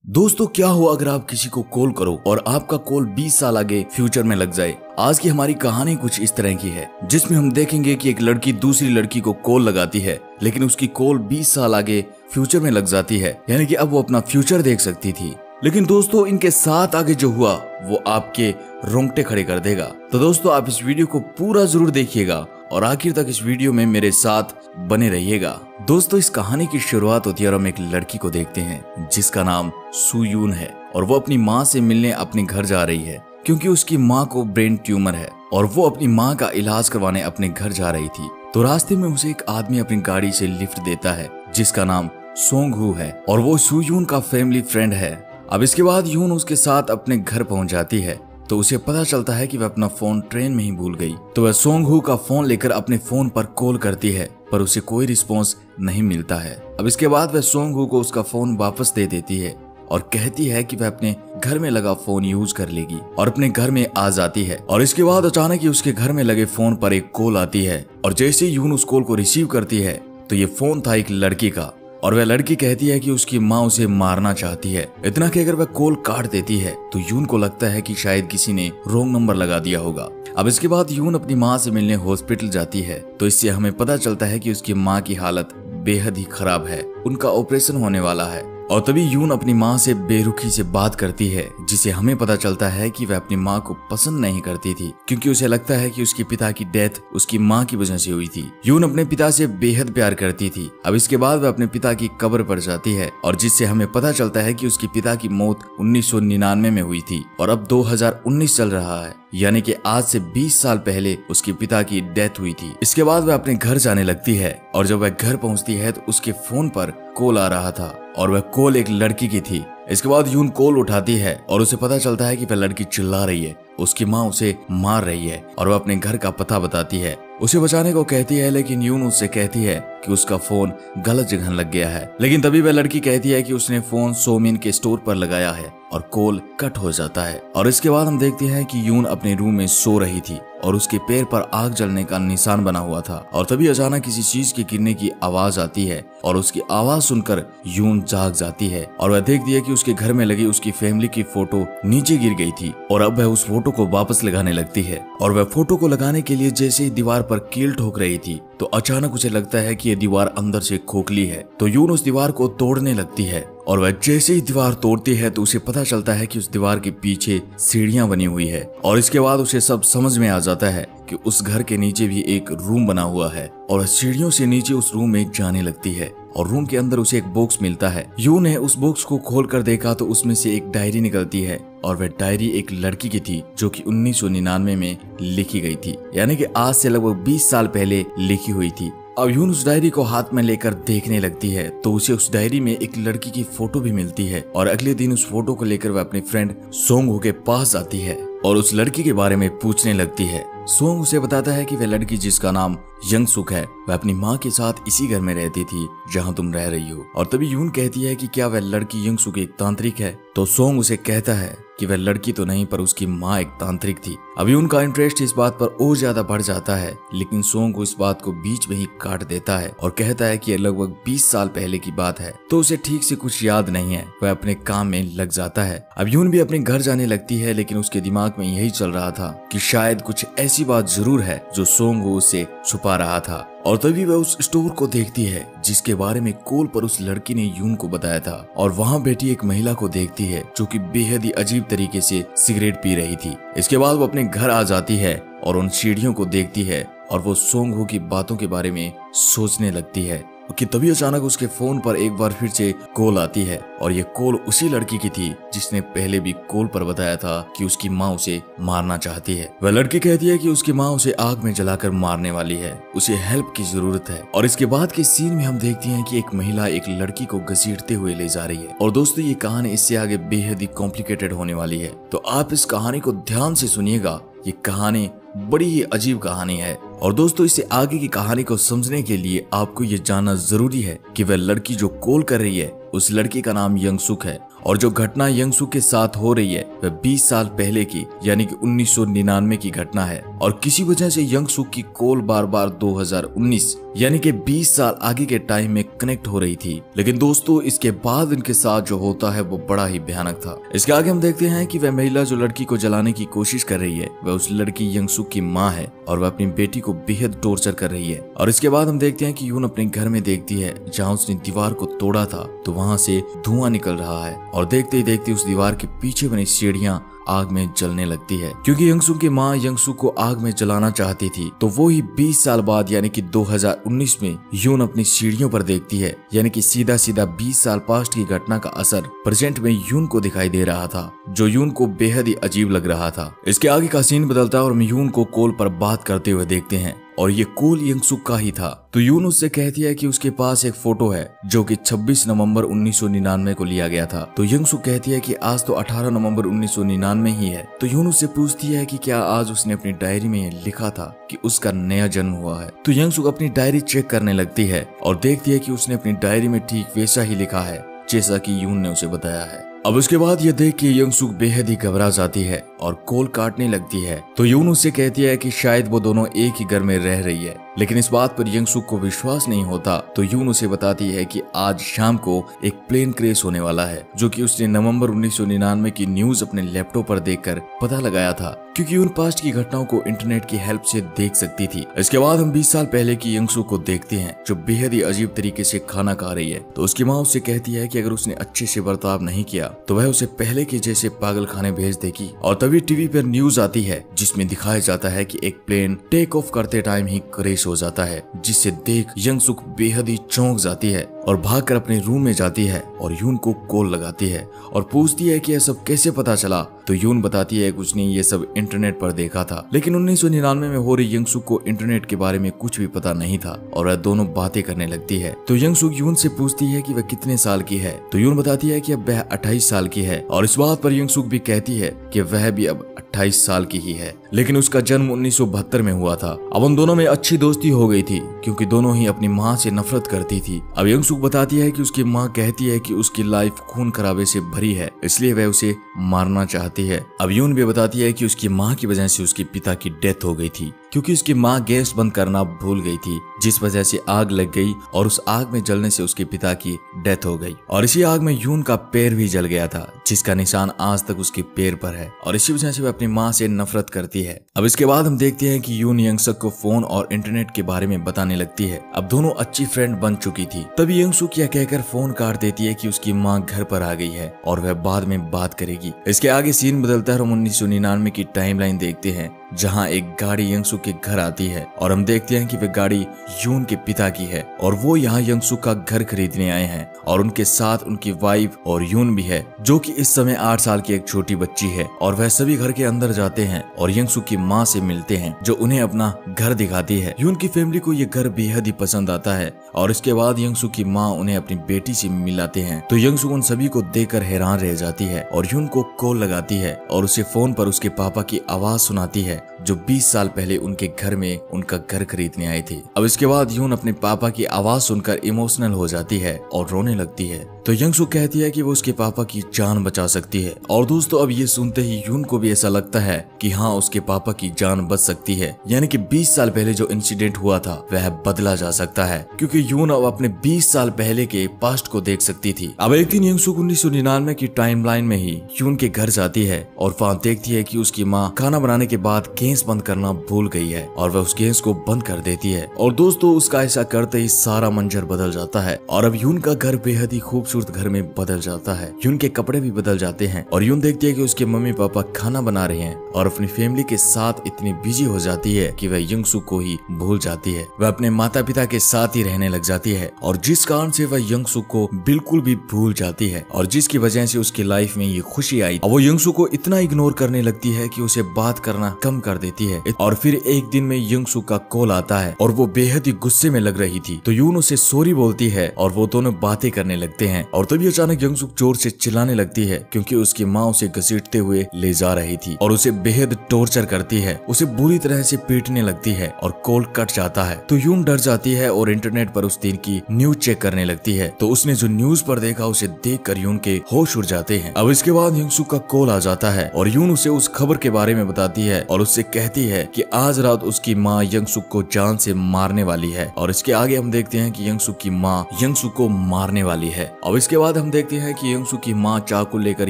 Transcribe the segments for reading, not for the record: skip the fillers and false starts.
दोस्तों क्या हो अगर आप किसी को कॉल करो और आपका कॉल 20 साल आगे फ्यूचर में लग जाए। आज की हमारी कहानी कुछ इस तरह की है जिसमें हम देखेंगे कि एक लड़की दूसरी लड़की को कॉल लगाती है, लेकिन उसकी कॉल 20 साल आगे फ्यूचर में लग जाती है, यानी कि अब वो अपना फ्यूचर देख सकती थी। लेकिन दोस्तों इनके साथ आगे जो हुआ वो आपके रोंगटे खड़े कर देगा। तो दोस्तों आप इस वीडियो को पूरा जरूर देखिएगा और आखिर तक इस वीडियो में मेरे साथ बने रहिएगा। दोस्तों इस कहानी की शुरुआत होती है और हम एक लड़की को देखते हैं जिसका नाम सुयून है और वो अपनी माँ से मिलने अपने घर जा रही है क्योंकि उसकी माँ को ब्रेन ट्यूमर है और वो अपनी माँ का इलाज करवाने अपने घर जा रही थी। तो रास्ते में उसे एक आदमी अपनी गाड़ी से लिफ्ट देता है जिसका नाम सोंग हू है और वो सुयून का फैमिली फ्रेंड है। अब इसके बाद यून उसके साथ अपने घर पहुंच जाती है तो उसे पता चलता है कि वह अपना फोन ट्रेन में ही भूल गई। तो वह सोंग हू का फोन लेकर अपने फोन पर कॉल करती है पर उसे कोई रिस्पॉन्स नहीं मिलता है। अब इसके बाद वह सोंग हू को उसका फोन वापस दे देती है और कहती है कि वह अपने घर में लगा फोन यूज कर लेगी और अपने घर में आ जाती है। और इसके बाद अचानक ही उसके घर में लगे फोन पर एक कॉल आती है और जैसे यून उस कॉल को रिसीव करती है तो ये फोन था एक लड़की का और वह लड़की कहती है कि उसकी माँ उसे मारना चाहती है। इतना कि अगर वह कॉल काट देती है तो यून को लगता है कि शायद किसी ने रॉन्ग नंबर लगा दिया होगा। अब इसके बाद यून अपनी माँ से मिलने हॉस्पिटल जाती है तो इससे हमें पता चलता है कि उसकी माँ की हालत बेहद ही खराब है, उनका ऑपरेशन होने वाला है। और तभी यून अपनी माँ से बेरुखी से बात करती है जिसे हमें पता चलता है कि वह अपनी माँ को पसंद नहीं करती थी क्योंकि उसे लगता है कि उसके पिता की डेथ उसकी माँ की वजह से हुई थी। यून अपने पिता से बेहद प्यार करती थी। अब इसके बाद वह अपने पिता की कब्र पर जाती है और जिससे हमें पता चलता है कि उसके पिता की मौत 1999 में हुई थी और अब 2019 चल रहा है, यानी कि आज से 20 साल पहले उसके पिता की डेथ हुई थी। इसके बाद वह अपने घर जाने लगती है और जब वह घर पहुंचती है तो उसके फोन पर कॉल आ रहा था और वह कॉल एक लड़की की थी। इसके बाद यून कॉल उठाती है और उसे पता चलता है कि वह लड़की चिल्ला रही है, उसकी माँ उसे मार रही है और वह अपने घर का पता बताती है। उसे बचाने को कहती है लेकिन यून उससे कहती है कि उसका फोन गलत जगह लग गया है। लेकिन तभी वह लड़की कहती है कि उसने फोन सोमिन के स्टोर पर लगाया है और कॉल कट हो जाता है। और इसके बाद हम देखते हैं कि यून अपने रूम में सो रही थी और उसके पैर पर आग जलने का निशान बना हुआ था और तभी अचानक किसी चीज के गिरने की आवाज आती है और उसकी आवाज सुनकर यून जाग जाती है और वह देखती है कि उसके घर में लगी उसकी फैमिली की फोटो नीचे गिर गई थी और अब वह उस फोटो को वापस लगाने लगती है। और वह फोटो को लगाने के लिए जैसे ही दीवार पर कील ठोक रही थी तो अचानक उसे लगता है कि यह दीवार अंदर से खोखली है। तो यून उस दीवार को तोड़ने लगती है और वह जैसे ही दीवार तोड़ती है तो उसे पता चलता है कि उस दीवार के पीछे सीढ़ियां बनी हुई है और इसके बाद उसे सब समझ में आ जाता है कि उस घर के नीचे भी एक रूम बना हुआ है और सीढ़ियों से नीचे उस रूम में जाने लगती है और रूम के अंदर उसे एक बॉक्स मिलता है। यून ने उस बॉक्स को खोलकर देखा तो उसमें से एक डायरी निकलती है और वह डायरी एक लड़की की थी जो कि 1999 में लिखी गई थी, यानी कि आज से लगभग 20 साल पहले लिखी हुई थी। अब यून उस डायरी को हाथ में लेकर देखने लगती है तो उसे उस डायरी में एक लड़की की फोटो भी मिलती है और अगले दिन उस फोटो को लेकर वह अपने फ्रेंड सोंग हू के पास जाती है और उस लड़की के बारे में पूछने लगती है। सोंग उसे बताता है कि वह लड़की जिसका नाम यंग सुक है वह अपनी माँ के साथ इसी घर में रहती थी जहाँ तुम रह रही हो। और तभी यून कहती है कि क्या वह लड़की यंग सुक एक तांत्रिक है? तो सोंग उसे कहता है कि वह लड़की तो नहीं पर उसकी माँ एक तांत्रिक थी। अभी उनका इंटरेस्ट इस बात पर और ज्यादा बढ़ जाता है लेकिन सोंग इस बात को बीच में ही काट देता है और कहता है कि यह लगभग 20 साल पहले की बात है तो उसे ठीक से कुछ याद नहीं है। वह अपने काम में लग जाता है। अब यून भी अपने घर जाने लगती है लेकिन उसके दिमाग में यही चल रहा था कि शायद कुछ ऐसी बात जरूर है जो सोंग उससे छुपा रहा था। और तभी वह उस स्टोर को देखती है जिसके बारे में कॉल पर उस लड़की ने यून को बताया था और वहाँ बैठी एक महिला को देखती है जो कि बेहद ही अजीब तरीके से सिगरेट पी रही थी। इसके बाद वो अपने घर आ जाती है और उन सीढ़ियों को देखती है और वो सोंग हू की बातों के बारे में सोचने लगती है कि तभी अचानक उसके फोन पर एक बार फिर से कॉल आती है और ये कॉल उसी लड़की की थी जिसने पहले भी कॉल पर बताया था कि उसकी माँ उसे मारना चाहती है। वह लड़की कहती है कि उसकी माँ उसे आग में जलाकर मारने वाली है, उसे हेल्प की जरूरत है। और इसके बाद के सीन में हम देखते हैं कि एक महिला एक लड़की को घसीटते हुए ले जा रही है। और दोस्तों ये कहानी इससे आगे बेहद ही कॉम्प्लिकेटेड होने वाली है तो आप इस कहानी को ध्यान से सुनिएगा। ये कहानी बड़ी ही अजीब कहानी है और दोस्तों इससे आगे की कहानी को समझने के लिए आपको ये जानना जरूरी है कि वह लड़की जो कॉल कर रही है उस लड़की का नाम यंग सुक है और जो घटना यंगसुक के साथ हो रही है वह 20 साल पहले की यानी कि 1999 की घटना है। और किसी वजह से यंगसुक की कॉल बार बार 2019 यानी कि 20 साल आगे के टाइम में कनेक्ट हो रही थी। लेकिन दोस्तों इसके बाद इनके साथ जो होता है वो बड़ा ही भयानक था। इसके आगे हम देखते हैं कि वह महिला जो लड़की को जलाने की कोशिश कर रही है वह उस लड़की यंगसुक की माँ है और वह अपनी बेटी को बेहद टॉर्चर कर रही है। और इसके बाद हम देखते हैं कि यून अपने घर में देखती है जहाँ उसने दीवार को तोड़ा था तो वहाँ से धुआं निकल रहा है और देखते ही देखते उस दीवार के पीछे बनी सीढ़ियाँ आग में जलने लगती है। क्योंकि यंगसुक की माँ यंगसुक को आग में जलाना चाहती थी तो वो ही 20 साल बाद यानी कि 2019 में यून अपनी सीढ़ियों पर देखती है, यानी कि सीधा सीधा 20 साल पास्ट की घटना का असर प्रेजेंट में यून को दिखाई दे रहा था, जो यून को बेहद ही अजीब लग रहा था। इसके आगे का सीन बदलता है और हम यून को कॉल पर बात करते हुए देखते हैं और ये कॉल यंगसुक का ही था। तो यून उससे कहती है कि उसके पास एक फोटो है जो कि 26 नवंबर 1999 को लिया गया था। तो यंगसुक कहती है कि आज तो 18 नवंबर 1999 ही है। तो यून उससे पूछती है कि क्या आज उसने अपनी डायरी में ये लिखा था कि उसका नया जन्म हुआ है। तो यंगसुक अपनी डायरी चेक करने लगती है और देखती है कि उसने अपनी डायरी में ठीक वैसा ही लिखा है जैसा कि यून ने उसे बताया है। अब उसके बाद ये देख के यंगसुक बेहद ही घबरा जाती है और कॉल काटने लगती है। तो यून उससे कहती है कि शायद वो दोनों एक ही घर में रह रही है, लेकिन इस बात पर यंगसुक को विश्वास नहीं होता। तो यून उसे बताती है कि आज शाम को एक प्लेन क्रैश होने वाला है, जो कि उसने नवंबर 1999 की न्यूज अपने लैपटॉप पर देखकर पता लगाया था, क्योंकि यून पास्ट की घटनाओं को इंटरनेट की हेल्प से देख सकती थी। इसके बाद हम 20 साल पहले की यंगसुक को देखते हैं जो बेहद ही अजीब तरीके से खाना खा रही है। तो उसकी माँ उससे कहती है कि अगर उसने अच्छे से बर्ताव नहीं किया तो वह उसे पहले के जैसे पागल खाने भेज देगी। और तभी टीवी पर न्यूज आती है जिसमें दिखाया जाता है कि एक प्लेन टेक ऑफ करते टाइम ही क्रैश हो जाता है, जिससे देख यंगसुक बेहद ही चौंक जाती है और भागकर अपने रूम में जाती है और यून को कॉल लगाती है और पूछती है कि यह सब कैसे पता चला। तो यून बताती है कि उसने ये सब इंटरनेट पर देखा था, लेकिन 1999 में हो रही यंगसुक को इंटरनेट के बारे में कुछ भी पता नहीं था और वह दोनों बातें करने लगती है। तो यंगसुक यून से पूछती है कि वह कितने साल की है। तो यून बताती है कि अब वह 28 साल की है और इस बात पर यंगसुक भी कहती है कि वह भी अब 28 साल की ही है, लेकिन उसका जन्म 1972 में हुआ था। अब उन दोनों में अच्छी दोस्ती हो गई थी क्योंकि दोनों ही अपनी माँ से नफरत करती थी। अब यंगसुक बताती है कि उसकी माँ कहती है कि उसकी लाइफ खून खराबे से भरी है, इसलिए वह उसे मारना चाहती है। अब यून भी बताती है कि उसकी माँ की वजह से उसके पिता की डेथ हो गई थी, क्योंकि उसकी माँ गैस बंद करना भूल गई थी, जिस वजह से आग लग गई और उस आग में जलने से उसके पिता की डेथ हो गई। और इसी आग में यून का पैर भी जल गया था, जिसका निशान आज तक उसके पैर पर है और इसी वजह से वह अपनी माँ से नफरत करती है। अब इसके बाद हम देखते हैं कि यून यंगसुक को फोन और इंटरनेट के बारे में बताने लगती है। अब दोनों अच्छी फ्रेंड बन चुकी थी। तभी यंगसुक यह कहकर फोन काट देती है कि उसकी माँ घर पर आ गई है और वह बाद में बात करेगी। इसके आगे सीन बदलता है। हम 1999 की टाइमलाइन देखते हैं जहां एक गाड़ी यंगसुक के घर आती है और हम देखते हैं कि वह गाड़ी यून के पिता की है और वो यहाँ यंगसुक का घर खरीदने आए हैं और उनके साथ उनकी वाइफ और यून भी है, जो कि इस समय 8 साल की एक छोटी बच्ची है। और वह सभी घर के अंदर जाते हैं और यंगसुक की माँ से मिलते हैं, जो उन्हें अपना घर दिखाती है। यून की फैमिली को ये घर बेहद ही पसंद आता है और इसके बाद यंगसुक की माँ उन्हें अपनी बेटी से मिलाते हैं। तो यंगसुक उन सभी को देखकर हैरान रह जाती है और यून को कॉल लगाती है और उसे फोन पर उसके पापा की आवाज सुनाती है, जो 20 साल पहले उनके घर में उनका घर खरीदने आए थे। अब इसके बाद यून अपने पापा की आवाज सुनकर इमोशनल हो जाती है और रोने लगती है। तो यंगसुक कहती है कि वो उसके पापा की जान बचा सकती है। और दोस्तों अब ये सुनते ही यून को भी ऐसा लगता है कि हाँ, उसके पापा की जान बच सकती है, यानी कि 20 साल पहले जो इंसिडेंट हुआ था वह बदला जा सकता है, क्योंकि यून अब अपने 20 साल पहले के पास्ट को देख सकती थी। अब एक दिन यंगसुक 1999 की टाइमलाइन में ही यून के घर जाती है और वहाँ देखती है कि उसकी माँ खाना बनाने के बाद गैस बंद करना भूल गई है और वह उस गैस को बंद कर देती है। और दोस्तों उसका ऐसा करते ही सारा मंजर बदल जाता है और अब यून का घर बेहद ही खूबसूरत घर में बदल जाता है। यून के कपड़े भी बदल जाते हैं और यून देखती है कि उसके मम्मी पापा खाना बना रहे हैं और अपनी फैमिली के साथ इतनी बिजी हो जाती है कि वह यंगसुक को ही भूल जाती है। वह अपने माता पिता के साथ ही रहने लग जाती है और जिस कारण से वह यंगसुक को बिल्कुल भी भूल जाती है और जिसकी वजह से उसकी लाइफ में ये खुशी आई। वो यंगसुक को इतना इग्नोर करने लगती है कि उसे बात करना कम कर देती है। और फिर एक दिन में यंगसुक का कॉल आता है और वो बेहद ही गुस्से में लग रही थी। तो यून उसे सॉरी बोलती है और वो दोनों बातें करने लगते हैं और तभी अचानक यंगसुक जोर से चिल्लाने लगती है क्योंकि उसकी माँ उसे घसीटते हुए ले जा रही थी और उसे बेहद टॉर्चर करती है, उसे बुरी तरह से पीटने लगती है और कॉल कट जाता है। तो यून डर जाती है और इंटरनेट पर उस दिन की न्यूज चेक करने लगती है। तो उसने जो न्यूज पर देखा उसे देखकर यून के होश उड़ जाते हैं। अब इसके बाद यंगसुक का कॉल आ जाता है और यून उसे उस खबर के बारे में बताती है और उससे कहती है कि आज रात उसकी माँ यंगसुक को जान से मारने वाली है। और इसके आगे हम देखते हैं कि यंगसुक की माँ यंगसुक को मारने वाली है। अब इसके बाद हम देखते हैं कि यंगसुक की माँ चाकू लेकर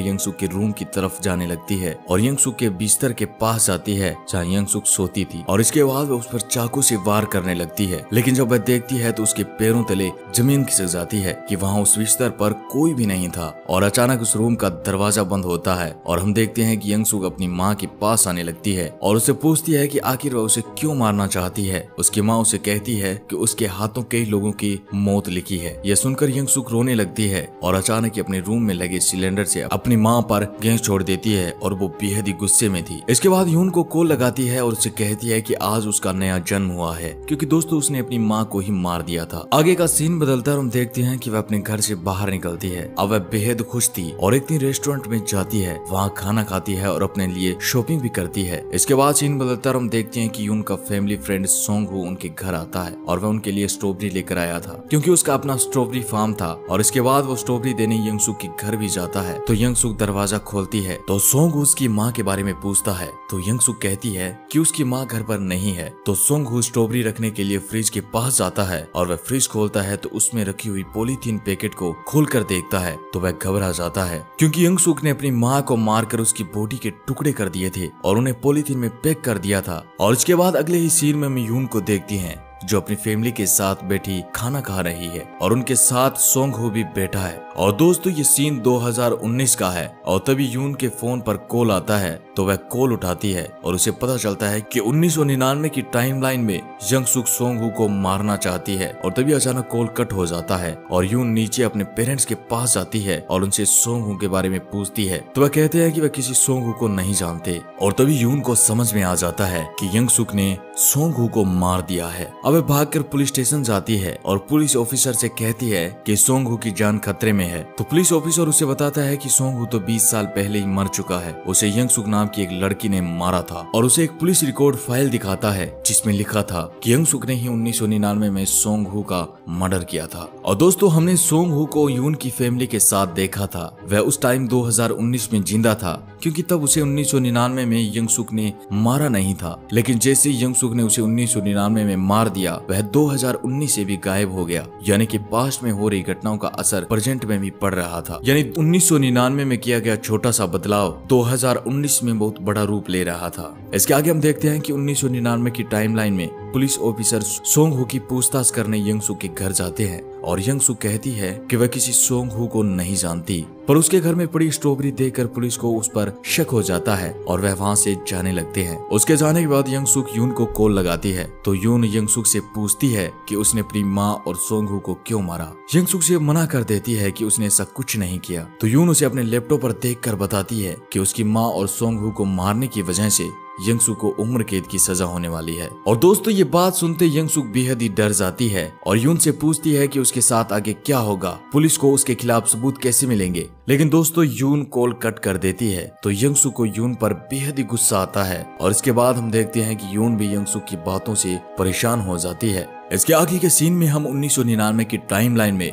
यंगसुक के रूम की तरफ जाने लगती है और यंगसुक के बिस्तर के पास आती है जहाँ यंगसुक सोती थी और इसके बाद वह उस पर चाकू से वार करने लगती है। लेकिन जब वह देखती है तो उसके पैरों तले जमीन खिसक जाती है कि वहाँ उस बिस्तर पर कोई भी नहीं था और अचानक उस रूम का दरवाजा बंद होता है और हम देखते हैं कि यंगसुक अपनी माँ के पास आने लगती है और उसे पूछती है कि आखिर वह उसे क्यों मारना चाहती है। उसकी माँ उसे कहती है कि उसके हाथों कई लोगों की मौत लिखी है। यह सुनकर यंगसुक रोने लगती है और अचानक अपने रूम में लगे सिलेंडर से अपनी माँ पर गैस छोड़ देती है और वो बेहद ही गुस्से में थी। इसके बाद यून को कॉल लगाती है और उसे कहती है कि आज उसका नया जन्म हुआ है क्योंकि दोस्तों उसने अपनी माँ को ही मार दिया था। आगे का सीन बदलता है और हम देखते हैं कि वह अपने घर से बाहर निकलती है। अब वह बेहद खुश थी और एक दिन रेस्टोरेंट में जाती है, वहाँ खाना खाती है और अपने लिए शॉपिंग भी करती है। इसके बाद सीन बदलता है और हम देखते हैं कि यून का फैमिली फ्रेंड सोंगहू उनके घर आता है और वह उनके लिए स्ट्रॉबेरी लेकर आया था क्योंकि उसका अपना स्ट्रॉबेरी फार्म था। और इसके बाद वो स्ट्रॉबेरी देने यंगसुक के घर भी जाता है। तो यंगसुक दरवाजा खोलती है तो सोंगहू उसकी माँ के बारे में पूछता है। तो यंगसुक कहती है कि उसकी माँ घर पर नहीं है। तो सोंगहू स्ट्रॉबेरी रखने के लिए फ्रिज के पास जाता है और वह फ्रिज खोलता है तो उसमें रखी हुई पॉलीथीन पैकेट को खोलकर देखता है तो वह घबरा जाता है क्योंकि यंगसुक ने अपनी माँ को मारकर उसकी बॉडी के टुकड़े कर दिए थे और उन्हें पॉलीथीन में पैक कर दिया था। और इसके बाद अगले ही सीन में हम यून को देखती हैं जो अपनी फैमिली के साथ बैठी खाना खा रही है और उनके साथ सोंगहू भी बैठा है। और दोस्तों ये सीन 2019 का है और तभी यून के फोन पर कॉल आता है तो वह कॉल उठाती है और उसे पता चलता है कि 1999 की टाइमलाइन में यंगसुक सोंगहू को मारना चाहती है। और तभी अचानक कॉल कट हो जाता है और यून नीचे अपने पेरेंट्स के पास जाती है और उनसे सोंगहू के बारे में पूछती है तो वह कहते हैं कि वह किसी सोंगहू को नहीं जानते। और तभी यून को समझ में आ जाता है कि यंगसुक ने सोंगहू को मार दिया है। अब वह भागकर पुलिस स्टेशन जाती है और पुलिस ऑफिसर से कहती है कि सोंगहू की जान खतरे में है। तो पुलिस ऑफिसर उसे बताता है कि सोंगहू तो 20 साल पहले ही मर चुका है, उसे यंगसुक नाम की एक लड़की ने मारा था। और उसे एक पुलिस रिकॉर्ड फाइल दिखाता है जिसमें लिखा था कि यंगसुक ने ही 1999 में सोंगहू का मर्डर किया था। और दोस्तों हमने सोंगहू को यून की फैमिली के साथ देखा था। वह उस टाइम 2019 में जिंदा था क्योंकि तब उसे 1999 में यंगसुक ने मारा नहीं था। लेकिन जैसे यंगसुक ने उसे 1999 में मार दिया वह 2019 से भी गायब हो गया, यानी कि पास्ट में हो रही घटनाओं का असर प्रेजेंट में भी पड़ रहा था। यानी 1999 में किया गया छोटा सा बदलाव 2019 में बहुत बड़ा रूप ले रहा था। इसके आगे हम देखते हैं कि 1999 की टाइमलाइन में पुलिस ऑफिसर सोंगहू की पूछताछ करने यंगसुक के घर जाते हैं और यंगसुक कहती है कि वह किसी सोंगहू को नहीं जानती, पर उसके घर में पड़ी स्ट्रॉबेरी देखकर पुलिस को उस पर शक हो जाता है और वह वहां से जाने लगते हैं। उसके जाने के बाद यंगसुक यून को कॉल लगाती है तो यून यंगसुक से पूछती है कि उसने अपनी माँ और सोंगहू को क्यों मारा। यंगसुक से मना कर देती है कि उसने ऐसा कुछ नहीं किया। तो यून उसे अपने लैपटॉप पर देखकर बताती है कि उसकी माँ और सोंगहू को मारने की वजह से यंगसुक को उम्र कैद की सजा होने वाली है। और दोस्तों ये बात सुनते यंगसुक बेहद ही डर जाती है और यून से पूछती है कि उसके साथ आगे क्या होगा, पुलिस को उसके खिलाफ सबूत कैसे मिलेंगे। लेकिन दोस्तों यून कॉल कट कर देती है तो यंगसुक को यून पर बेहद ही गुस्सा आता है और इसके बाद हम देखते हैं कि यून भी यंगसुक की बातों से परेशान हो जाती है। इसके आगे के सीन में हम 1999 की टाइमलाइन में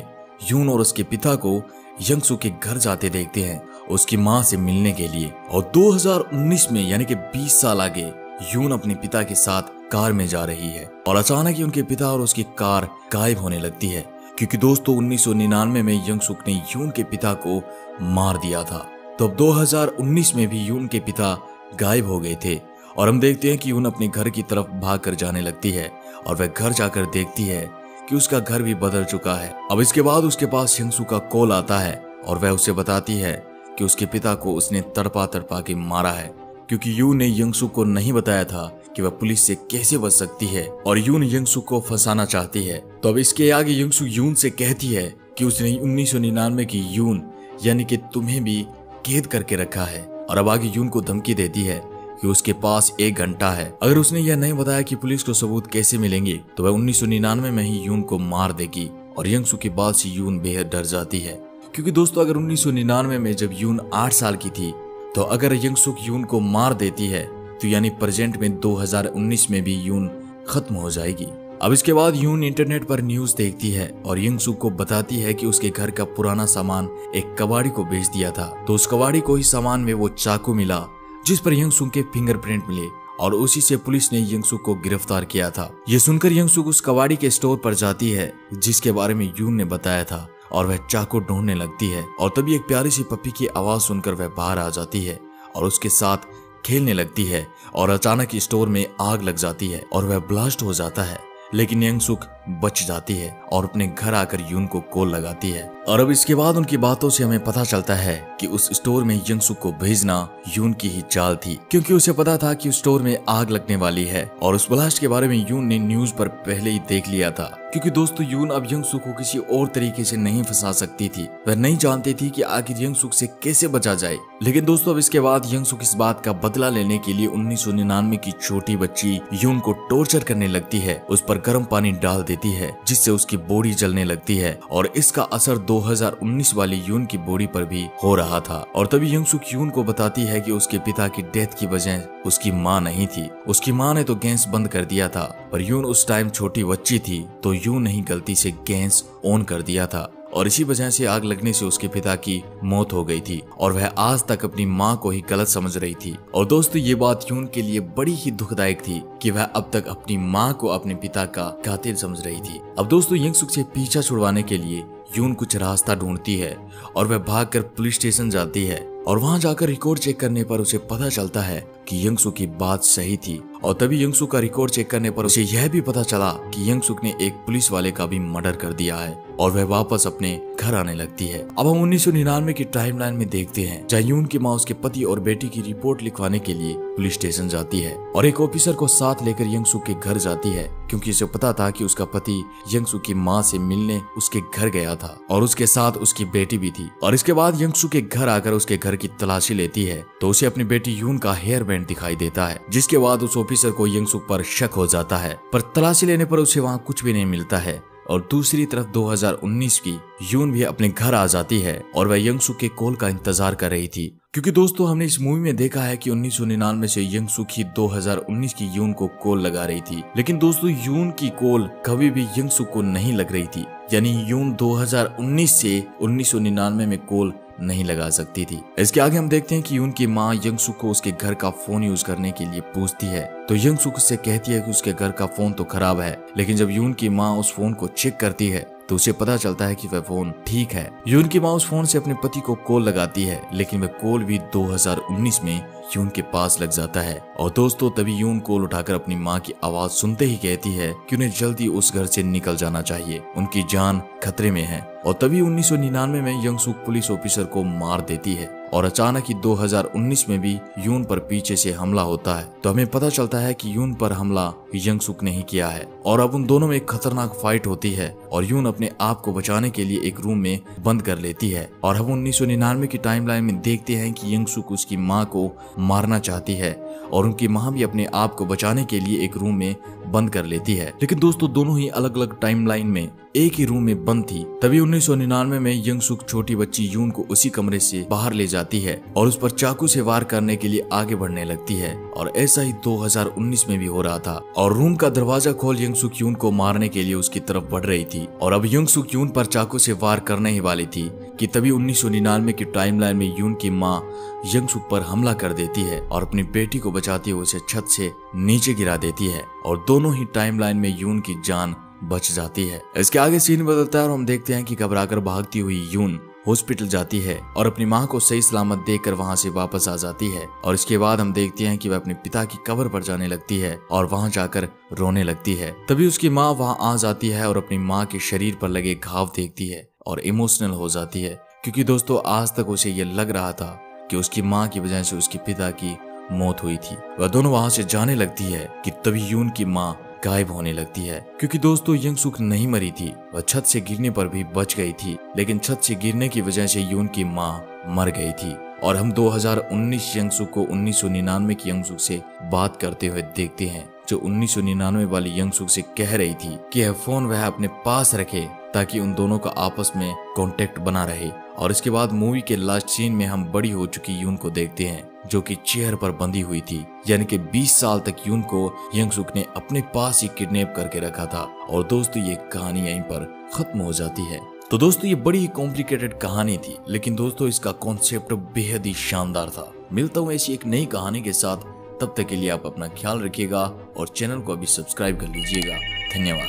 यून और उसके पिता को यंगसुक के घर जाते देखते हैं उसकी माँ से मिलने के लिए। और 2019 में यानी कि 20 साल आगे यून अपने पिता के साथ कार में जा रही है और अचानक ही उनके पिता और उसकी कार गायब होने लगती है क्योंकि दोस्तों 1999 में यंगसुक ने यून के पिता को मार दिया था। तो अब 2019 में भी यून के पिता गायब हो गए थे और हम देखते हैं कि यून अपने घर की तरफ भाग कर जाने लगती है और वह घर जाकर देखती है कि उसका घर भी बदल चुका है। अब इसके बाद उसके पास यंगसुक का कॉल आता है और वह उसे बताती है कि उसके पिता को उसने तड़पा तड़पा के मारा है क्योंकि यून ने यंगसुक को नहीं बताया था कि वह पुलिस से कैसे बच सकती है और यून यंगसुक को फंसाना चाहती है। तो अब इसके आगे यंगसुक यून से कहती है कि उसने 1999 की यून यानी कि तुम्हें भी कैद करके रखा है और अब आगे यून को धमकी देती है कि उसके पास 1 घंटा है, अगर उसने यह नहीं बताया कि पुलिस को सबूत कैसे मिलेंगे तो वह 1999 में ही यून को मार देगी। और यंगसुक की बात से यून बेहद डर जाती है क्योंकि दोस्तों अगर 1999 में जब यून 8 साल की थी, तो अगर यंगसुक यून को मार देती है तो यानी प्रेजेंट में 2019 में भी यून खत्म हो जाएगी। अब इसके बाद यून इंटरनेट पर न्यूज देखती है और यंगसुक को बताती है कि उसके घर का पुराना सामान एक कबाड़ी को बेच दिया था। तो उस कबाड़ी को ही सामान में वो चाकू मिला जिस पर यंगसुक के फिंगरप्रिंट मिले और उसी से पुलिस ने यंगसुक को गिरफ्तार किया था। ये सुनकर यंगसुक उस कबाड़ी के स्टोर पर जाती है जिसके बारे में यून ने बताया था और वह चाकू ढूंढने लगती है। और तभी एक प्यारी सी पप्पी की आवाज सुनकर वह बाहर आ जाती है और उसके साथ खेलने लगती है और अचानक स्टोर में आग लग जाती है और वह ब्लास्ट हो जाता है। लेकिन यंगसुक बच जाती है और अपने घर आकर यून को कॉल लगाती है। और अब इसके बाद उनकी बातों से हमें पता चलता है कि उस स्टोर में यंगसुक को भेजना यून की ही चाल थी, क्योंकि उसे पता था कि उस स्टोर में आग लगने वाली है। और उस ब्लास्ट के बारे में यून ने न्यूज पर पहले ही देख लिया था, क्योंकि दोस्तों यून अब यंगसुक को किसी और तरीके से नहीं फंसा सकती थी। वह नहीं जानती थी कि आखिर यंगसुक से कैसे बचा जाए। लेकिन दोस्तों अब इसके बाद यंगसुक इस बात का बदला लेने के लिए 1999 की छोटी बच्ची यून को टॉर्चर करने लगती है, उस पर गर्म पानी डाल देती है जिससे उसकी बॉडी जलने लगती है। और इसका असर 2019 वाली यून की बॉडी पर भी हो रहा था। और तभी यंगसुक यून को बताती है कि उसके पिता की डेथ की वजह उसकी माँ नहीं थी, उसकी माँ ने तो गैस बंद कर दिया था, पर यून उस टाइम छोटी बच्ची थी तो यून नहीं गलती से गैस ऑन कर दिया था और इसी वजह से आग लगने से उसके पिता की मौत हो गई थी। और वह आज तक अपनी माँ को ही गलत समझ रही थी। और दोस्तों ये बात यून के लिए बड़ी ही दुखदायक थी कि वह अब तक अपनी माँ को अपने पिता का कातिल समझ रही थी। अब दोस्तों यंगसुक से पीछा छुड़वाने के लिए यून कुछ रास्ता ढूंढती है और वह भागकर पुलिस स्टेशन जाती है और वहां जाकर रिकॉर्ड चेक करने पर उसे पता चलता है कि यंगसुक की बात सही थी। और तभी यंगसुक का रिकॉर्ड चेक करने पर उसे यह भी पता चला कि यंगसुक ने एक पुलिस वाले का भी मर्डर कर दिया है और वह वापस अपने घर आने लगती है। अब हम 1999 की टाइमलाइन में देखते हैं जहाँ यून की माँ उसके पति और बेटी की रिपोर्ट लिखवाने के लिए पुलिस स्टेशन जाती है और एक ऑफिसर को साथ लेकर यंगसुक के घर जाती है, क्योंकि उसे पता था कि उसका पति यंगसुक की माँ से मिलने उसके घर गया था और उसके साथ उसकी बेटी भी थी। और इसके बाद यंगसुक के घर आकर उसके घर की तलाशी लेती है तो उसे अपनी बेटी यून का हेयर बैंड दिखाई देता है, जिसके बाद उस ऑफिसर को यंगसुक पर शक हो जाता है, पर तलाशी लेने पर उसे वहाँ कुछ भी नहीं मिलता है। और दूसरी तरफ 2019 की यून भी अपने घर आ जाती है और वह यंगसुक के कॉल का इंतजार कर रही थी, क्योंकि दोस्तों हमने इस मूवी में देखा है कि 1999 से यंगसुक ही 2019 की यून को कॉल लगा रही थी। लेकिन दोस्तों यून की कॉल कभी भी यंगसुक को नहीं लग रही थी, यानी यून 2019 से 1999 में कॉल नहीं लगा सकती थी। इसके आगे हम देखते हैं कि यून की माँ यंगसुक को उसके घर का फोन यूज करने के लिए पूछती है तो यंगसुक उससे कहती है कि उसके घर का फोन तो खराब है। लेकिन जब यून की माँ उस फोन को चेक करती है तो उसे पता चलता है कि वह फोन ठीक है। यून की माँ उस फोन से अपने पति को कॉल लगाती है, लेकिन वह कॉल भी 2019 में यून के पास लग जाता है। और दोस्तों तभी यून कॉल उठाकर अपनी माँ की आवाज सुनते ही कहती है कि उन्हें जल्दी उस घर से निकल जाना चाहिए, उनकी जान खतरे में है। और तभी 1999 में यंगसुक पुलिस ऑफिसर को मार देती है और अचानक ही 2019 में भी यून पर पीछे से हमला होता है। तो हमें पता चलता है कि यून पर हमला यंगसुक ने ही किया है और अब उन दोनों में एक खतरनाक फाइट होती है और यून अपने आप को बचाने के लिए एक रूम में बंद कर लेती है। और हम 1999 की टाइमलाइन में देखते हैं कि यंगसुक उसकी माँ को मारना चाहती है और उनकी माँ भी अपने आप को बचाने के लिए एक रूम में बंद कर लेती है। लेकिन दोस्तों दोनों ही अलग अलग टाइमलाइन में एक ही रूम में बंद थी। तभी 1999 में यंगसुक छोटी बच्ची यून को उसी कमरे से बाहर ले जाती है और उस पर चाकू से वार करने के लिए आगे बढ़ने लगती है। और ऐसा ही 2019 में भी हो रहा था और रूम का दरवाजा खोल यंगसुक यून को मारने के लिए उसकी तरफ बढ़ रही थी और अब यंगसुक यून पर चाकू से वार करने ही वाली थी कि तभी 1999 की टाइमलाइन में यून की माँ यंगसुक पर हमला कर देती है और अपनी बेटी को बचाते हुए उसे छत से नीचे गिरा देती है और दोनों ही टाइमलाइन में यून की जान बच जाती है। इसके आगे सीन बदलता है और हम देखते हैं कि घबराकर भागती हुई यून हॉस्पिटल जाती है और अपनी माँ को सही सलामत देखकर वहाँ से वापस आ जाती है। और इसके बाद हम देखते हैं कि वह अपने पिता की कब्र पर जाने लगती है और वहाँ जाकर रोने लगती है। तभी उसकी माँ वहाँ आ जाती है और अपनी माँ के शरीर पर लगे घाव देखती है और इमोशनल हो जाती है, क्योंकि दोस्तों आज तक उसे ये लग रहा था कि उसकी माँ की वजह से उसके पिता की मौत हुई थी। वह दोनों वहाँ से जाने लगती है कि तभी यून की माँ गायब होने लगती है, क्योंकि दोस्तों यंगसुक नहीं मरी थी, वह छत से गिरने पर भी बच गई थी, लेकिन छत से गिरने की वजह से यून की माँ मर गई थी। और हम 2019 यंगसुक को 1999 की यंगसुक से बात करते हुए देखते हैं, जो 1999 वाली यंगसुक से कह रही थी कि यह फोन वह अपने पास रखे ताकि उन दोनों का आपस में कांटेक्ट बना रहे। और इसके बाद मूवी के लास्ट सीन में हम बड़ी हो चुकी यून को देखते हैं, जो कि चेयर पर बंधी हुई थी। यानी कि 20 साल तक यून को यंगसुक ने अपने पास ही किडनैप करके रखा था। और दोस्तों ये कहानी यहीं पर खत्म हो जाती है। तो दोस्तों ये बड़ी ही कॉम्प्लिकेटेड कहानी थी, लेकिन दोस्तों इसका कॉन्सेप्ट बेहद ही शानदार था। मिलता हूँ ऐसी एक नई कहानी के साथ, तब तक के लिए आप अपना ख्याल रखिएगा और चैनल को अभी सब्सक्राइब कर लीजिएगा। धन्यवाद।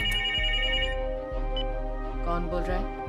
कौन बोल रहा है?